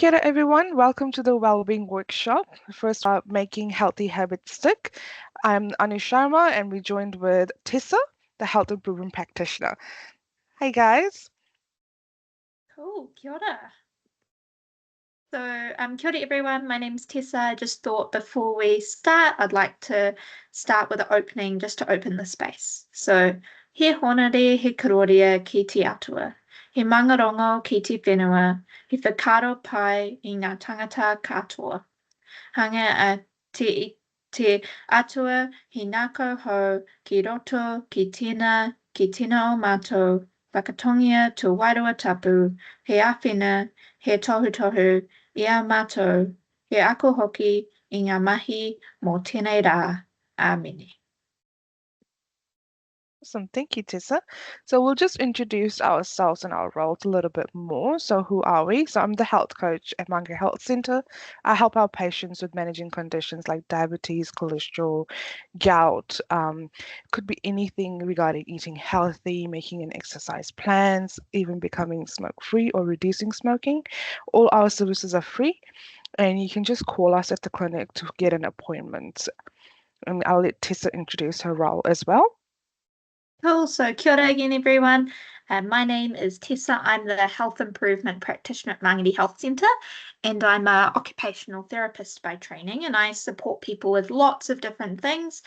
Kia ora, everyone. Welcome to the Wellbeing workshop. First, making healthy habits stick. I'm Sharma, and we're joined with Tessa, the health improvement practitioner. Hi, guys. Cool, kia ora. Kia ora everyone, my name's Tessa. I just thought before we start, I'd like to start with an opening just to open the space. So, he honore, he karoria ki te atua. He mangarongo ki te whenua. He whakaro pai I ngā tangata katoa. Hanga a te atua he nāko hou ki roto ki tēnā o mātou. Whakatongia tō wairua tapu, he āwhina, he tohu, ia mātou, he ako hoki I ngā mahi mō tēnei rā. Āmene. Awesome. Thank you, Tessa. So we'll just introduce ourselves and our roles a little bit more. So who are we? So I'm the health coach at Manga Health Centre. I help our patients with managing conditions like diabetes, cholesterol, gout. Could be anything regarding eating healthy, making an exercise plans, even becoming smoke-free or reducing smoking. All our services are free, and you can just call us at the clinic to get an appointment. And I'll let Tessa introduce her role as well. Cool. So kia ora again, everyone. My name is Tessa. I'm the Health Improvement Practitioner at Mangere Health Centre, and I'm an occupational therapist by training, and I support people with lots of different things.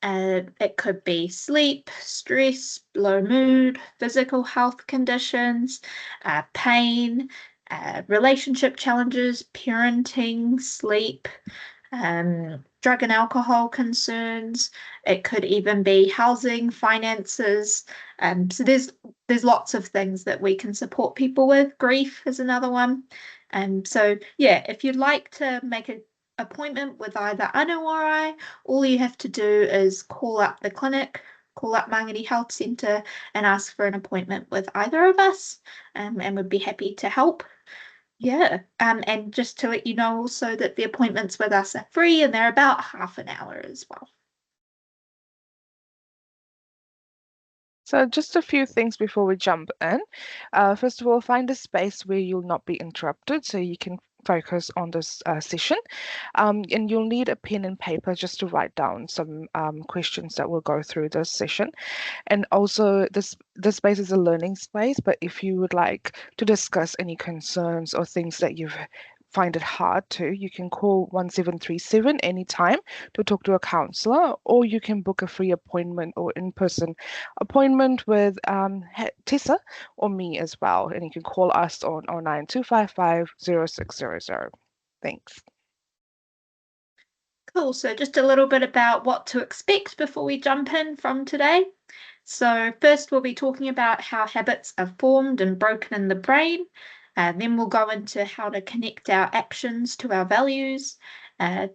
It could be sleep, stress, low mood, physical health conditions, pain, relationship challenges, parenting, sleep, drug and alcohol concerns. It could even be housing, finances. So there's lots of things that we can support people with. Grief is another one. So yeah, if you'd like to make an appointment with either Anu or I, all you have to do is call up the clinic, call up Mangere Health Centre and ask for an appointment with either of us, and we'd be happy to help. Yeah, and just to let you know also that the appointments with us are free and they're about half an hour as well. So just a few things before we jump in. First of all, find a space where you'll not be interrupted so you can focus on this session. And you'll need a pen and paper just to write down some questions that we'll go through this session. And also this space is a learning space, but if you would like to discuss any concerns or things that you find it hard to, you can call 1737 anytime to talk to a counselor, or you can book a free appointment or in-person appointment with Tessa or me as well. And you can call us on 09255 Thanks. Cool. So just a little bit about what to expect before we jump in from today. So first we'll be talking about how habits are formed and broken in the brain. Then we'll go into how to connect our actions to our values,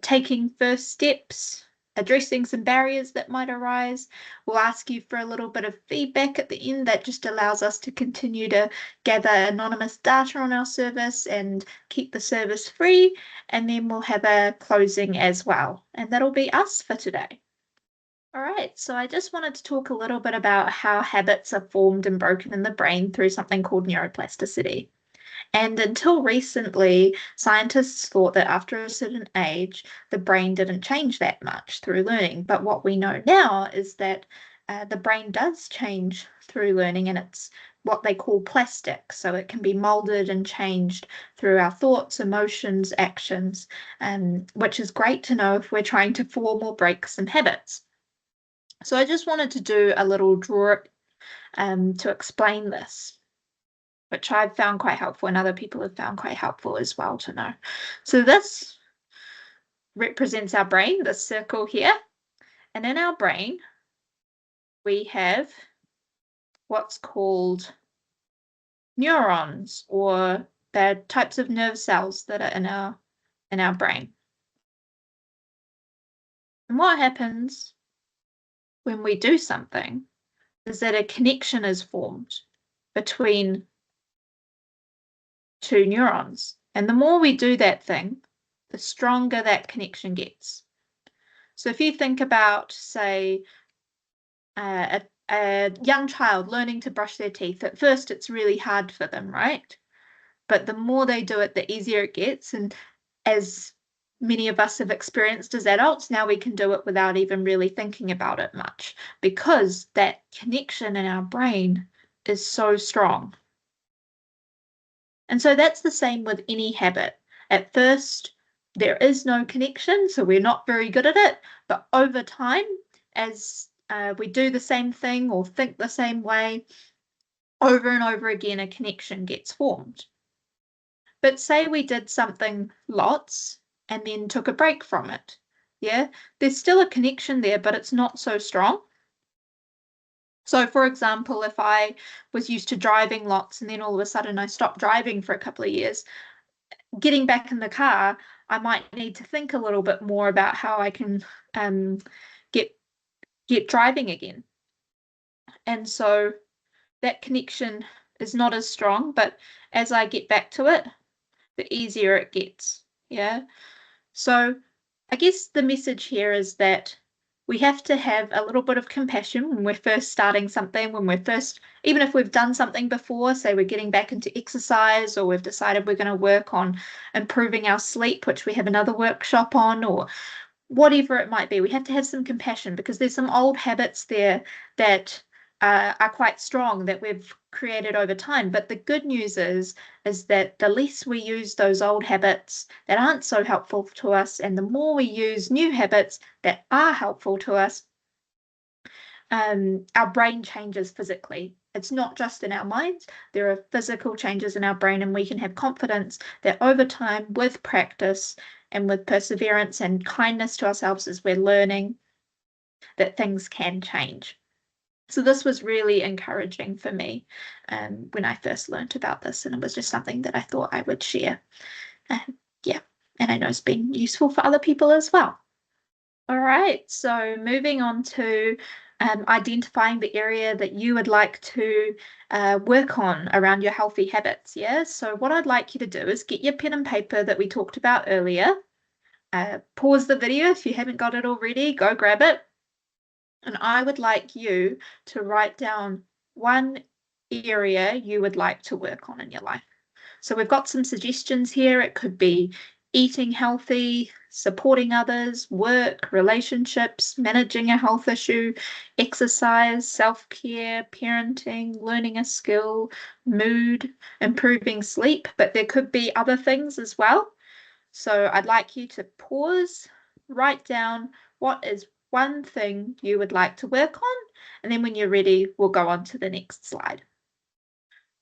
taking first steps, addressing some barriers that might arise. We'll ask you for a little bit of feedback at the end that just allows us to continue to gather anonymous data on our service and keep the service free. And then we'll have a closing as well. And that'll be us for today. All right, so I just wanted to talk a little bit about how habits are formed and broken in the brain through something called neuroplasticity. And until recently, scientists thought that after a certain age, the brain didn't change that much through learning. But what we know now is that the brain does change through learning, and it's what they call plastic. So it can be molded and changed through our thoughts, emotions, actions, which is great to know if we're trying to form or break some habits. So I just wanted to do a little draw to explain this, which I've found quite helpful and other people have found quite helpful as well to know. So this represents our brain, this circle here. And in our brain, we have what's called neurons, or they're types of nerve cells that are in our brain. And what happens when we do something is that a connection is formed between two neurons. And the more we do that thing, the stronger that connection gets. So if you think about, say, a young child learning to brush their teeth, at first it's really hard for them, right? but the more they do it, the easier it gets. And as many of us have experienced as adults, now we can do it without even really thinking about it much, because that connection in our brain is so strong. And so that's the same with any habit. At first, there is no connection, so we're not very good at it. But over time, as we do the same thing or think the same way, over and over again, a connection gets formed. But say we did something lots and then took a break from it. Yeah, there's still a connection there, but it's not so strong. So, for example, if I was used to driving lots and then all of a sudden I stopped driving for a couple of years, getting back in the car, I might need to think a little bit more about how I can get driving again. And so that connection is not as strong, but as I get back to it, the easier it gets. Yeah. So I guess the message here is that we have to have a little bit of compassion when we're first starting something, when we're first, even if we've done something before, say we're getting back into exercise, or we've decided we're going to work on improving our sleep, which we have another workshop on, or whatever it might be. We have to have some compassion, because there's some old habits there that are quite strong that we've created over time. But the good news is that the less we use those old habits that aren't so helpful to us, and the more we use new habits that are helpful to us, our brain changes physically. It's not just in our minds, there are physical changes in our brain, and we can have confidence that over time, with practice and with perseverance and kindness to ourselves as we're learning, that things can change. So this was really encouraging for me when I first learned about this, and it was just something that I thought I would share. Yeah, and I know it's been useful for other people as well. All right, so moving on to identifying the area that you would like to work on around your healthy habits. Yeah, so what I'd like you to do is get your pen and paper that we talked about earlier. Pause the video if you haven't got it already, go grab it. And I would like you to write down one area you would like to work on in your life. So we've got some suggestions here. It could be eating healthy, supporting others, work, relationships, managing a health issue, exercise, self-care, parenting, learning a skill, mood, improving sleep, but there could be other things as well. So I'd like you to pause, write down what is one thing you would like to work on, and then when you're ready, we'll go on to the next slide.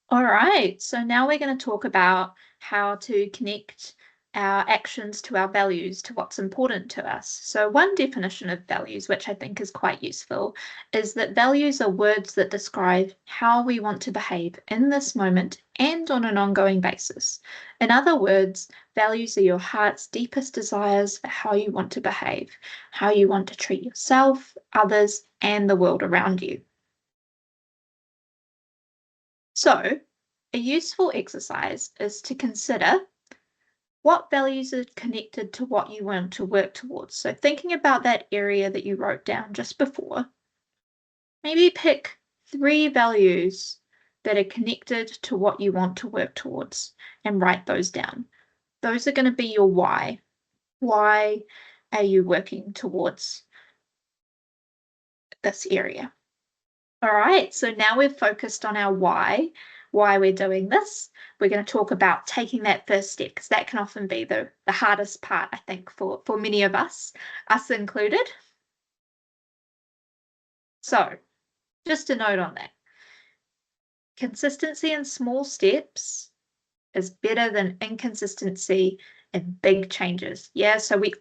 All right, so now we're going to talk about how to connect our actions to our values, to what's important to us. So one definition of values, which I think is quite useful, is that values are words that describe how we want to behave in this moment and on an ongoing basis. In other words, values are your heart's deepest desires for how you want to behave, how you want to treat yourself, others, and the world around you. So, a useful exercise is to consider what values are connected to what you want to work towards. So thinking about that area that you wrote down just before, maybe pick 3 values that are connected to what you want to work towards and write those down. Those are going to be your why. Why are you working towards this area? All right, so now we've focused on our why we're doing this. We're going to talk about taking that first step, because that can often be the hardest part, I think, for many of us included. So just a note on that. Consistency in small steps is better than inconsistency in big changes. Yeah, so we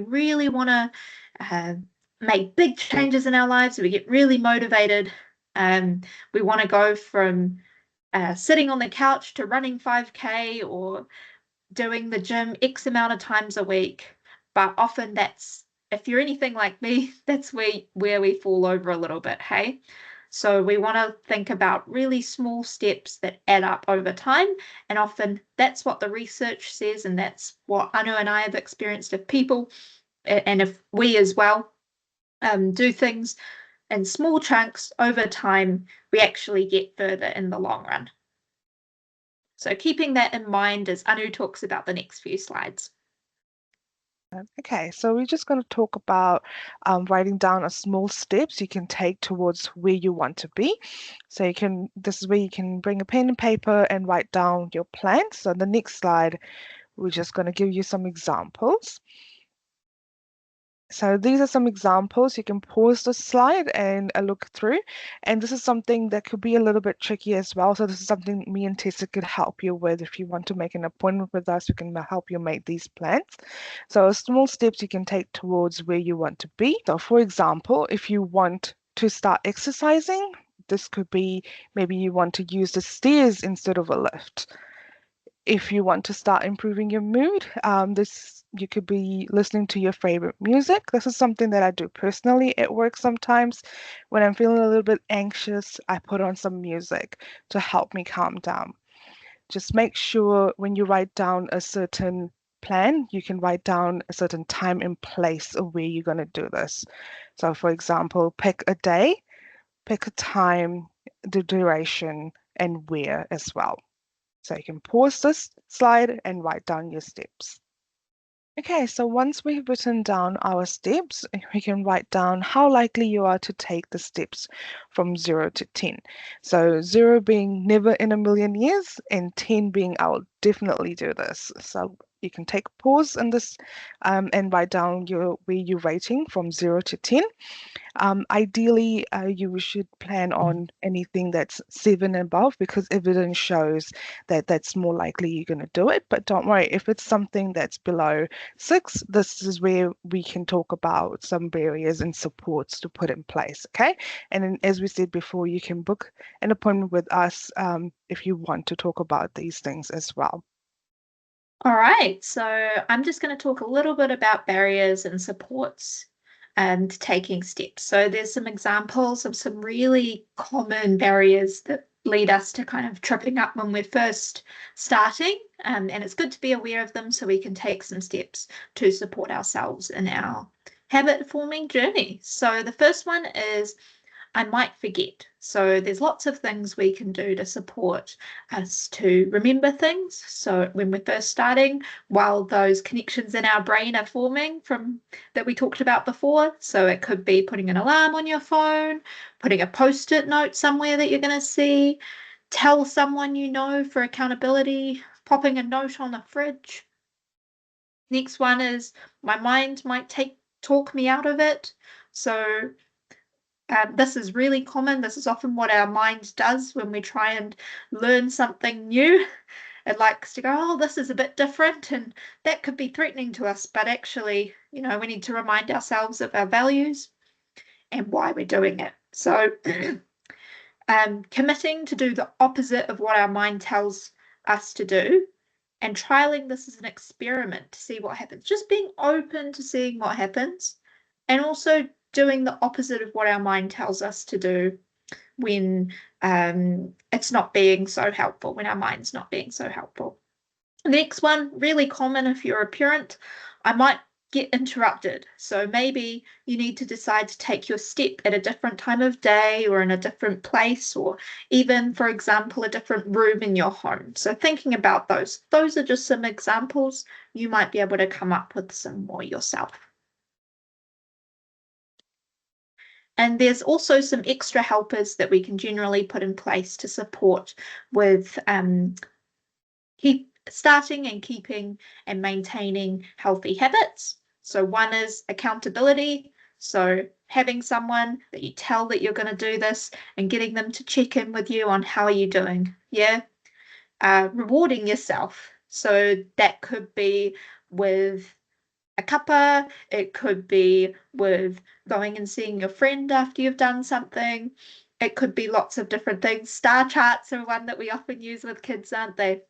really want to make big changes in our lives. We get really motivated. We want to go from sitting on the couch to running 5K or doing the gym X amount of times a week. But often that's, if you're anything like me, that's where we fall over a little bit, hey? So we want to think about really small steps that add up over time. And often that's what the research says, and that's what Anu and I have experienced. If people, and if we as well, do things in small chunks over time, we actually get further in the long run. So keeping that in mind as Anu talks about the next few slides. Okay, so we're just going to talk about writing down a small steps you can take towards where you want to be. So this is where you can bring a pen and paper and write down your plans. So the next slide, we're just going to give you some examples. So these are some examples. You can pause the slide and look through. And this is something that could be a little bit tricky as well. So this is something me and Tessa could help you with. If you want to make an appointment with us, we can help you make these plans. So small steps you can take towards where you want to be. So for example, if you want to start exercising, this could be maybe you want to use the stairs instead of a lift. If you want to start improving your mood, you could be listening to your favorite music. This is something that I do personally at work sometimes. When I'm feeling a little bit anxious, I put on some music to help me calm down. Just make sure when you write down a certain plan, you can write down a certain time and place of where you're going to do this. So, for example, pick a day, pick a time, the duration, and where as well. So you can pause this slide and write down your steps. Okay, so once we've written down our steps, we can write down how likely you are to take the steps from 0 to 10. So 0 being never in a million years and 10 being I'll definitely do this. So you can take a pause in this and write down where you're rating from 0 to 10. Ideally, you should plan on anything that's 7 and above because evidence shows that that's more likely you're going to do it. But don't worry, if it's something that's below 6, this is where we can talk about some barriers and supports to put in place. Okay. And then, as we said before, you can book an appointment with us if you want to talk about these things as well. All right, so I'm just going to talk a little bit about barriers and supports and taking steps. So there's some examples of some really common barriers that lead us to kind of tripping up when we're first starting. And it's good to be aware of them so we can take some steps to support ourselves in our habit forming journey. So the first one is I might forget. So there's lots of things we can do to support us to remember things. So when we're first starting, while those connections in our brain are forming from that we talked about before. So it could be putting an alarm on your phone, putting a post-it note somewhere that you're going to see, tell someone you know for accountability, popping a note on the fridge. Next one is my mind might talk me out of it. So this is really common. This is often what our mind does when we try and learn something new. It likes to go, oh, this is a bit different, and that could be threatening to us. But actually, we need to remind ourselves of our values and why we're doing it. So, committing to do the opposite of what our mind tells us to do and trialing this as an experiment to see what happens. Just being open to seeing what happens and also doing the opposite of what our mind tells us to do when it's not being so helpful, when our mind's not being so helpful. The next one, really common if you're a parent, I might get interrupted. So maybe you need to decide to take your step at a different time of day or in a different place, or even, for example, a different room in your home. So thinking about those are just some examples. You might be able to come up with some more yourself. And there's also some extra helpers that we can generally put in place to support with keep starting and keeping and maintaining healthy habits. So one is accountability. So having someone that you tell that you're going to do this and getting them to check in with you on how are you doing. Yeah. Rewarding yourself. So that could be with a cuppa, it could be with going and seeing your friend after you've done something. It could be lots of different things. Star charts are one that we often use with kids, aren't they?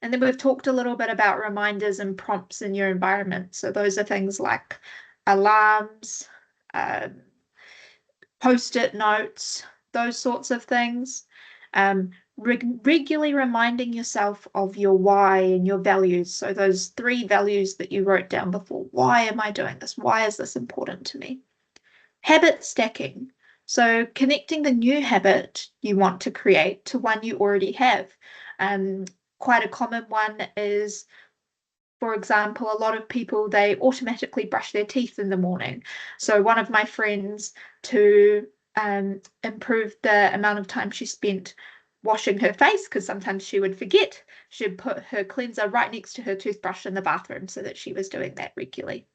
And then we've talked a little bit about reminders and prompts in your environment. So those are things like alarms, post-it notes, those sorts of things. Regularly reminding yourself of your why and your values. So those 3 values that you wrote down before. Why am I doing this? Why is this important to me? Habit stacking. So connecting the new habit you want to create to one you already have. Quite a common one is, for example, a lot of people, they automatically brush their teeth in the morning. So one of my friends, to improve the amount of time she spent washing her face, because sometimes she would forget, she'd put her cleanser right next to her toothbrush in the bathroom so that she was doing that regularly.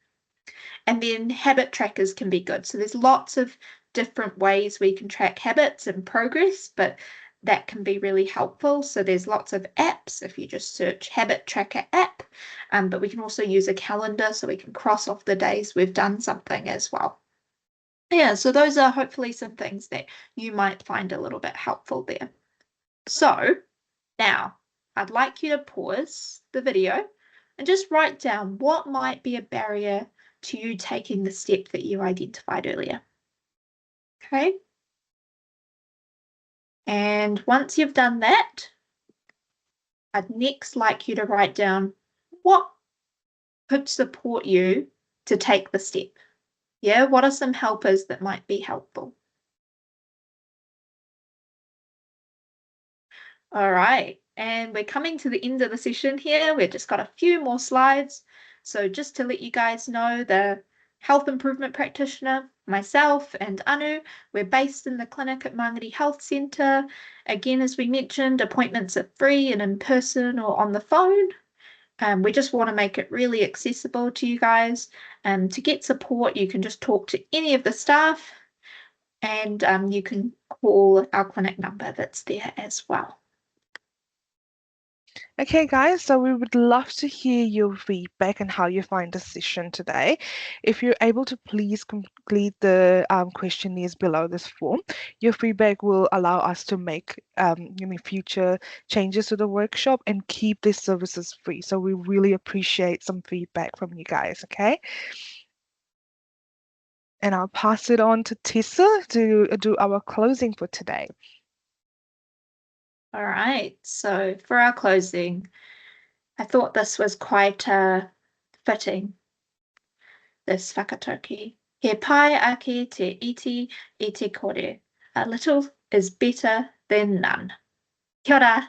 And then habit trackers can be good. So there's lots of different ways we can track habits and progress, but that can be really helpful. So there's lots of apps if you just search habit tracker app, but we can also use a calendar so we can cross off the days we've done something as well. Yeah, so those are hopefully some things that you might find a little bit helpful there. So now I'd like you to pause the video and just write down what might be a barrier to you taking the step that you identified earlier. Okay. And once you've done that, I'd next like you to write down what could support you to take the step. Yeah, what are some helpers that might be helpful? All right, and we're coming to the end of the session here. We've just got a few more slides. So just to let you guys know, the health improvement practitioner, myself and Anu, we're based in the clinic at Mangere Health Centre. Again, as we mentioned, appointments are free and in person or on the phone. We just want to make it really accessible to you guys. To get support, you can just talk to any of the staff, and you can call our clinic number that's there as well. Okay, guys, so we would love to hear your feedback and how you find the session today. If you're able to please complete the questionnaires below this form, your feedback will allow us to make future changes to the workshop and keep these services free. So we really appreciate some feedback from you guys, okay? And I'll pass it on to Tessa to do our closing for today. All right, so for our closing, I thought this was quite fitting, this whakatauki. He pai ake te iti i te kore. A little is better than none. Kia ora.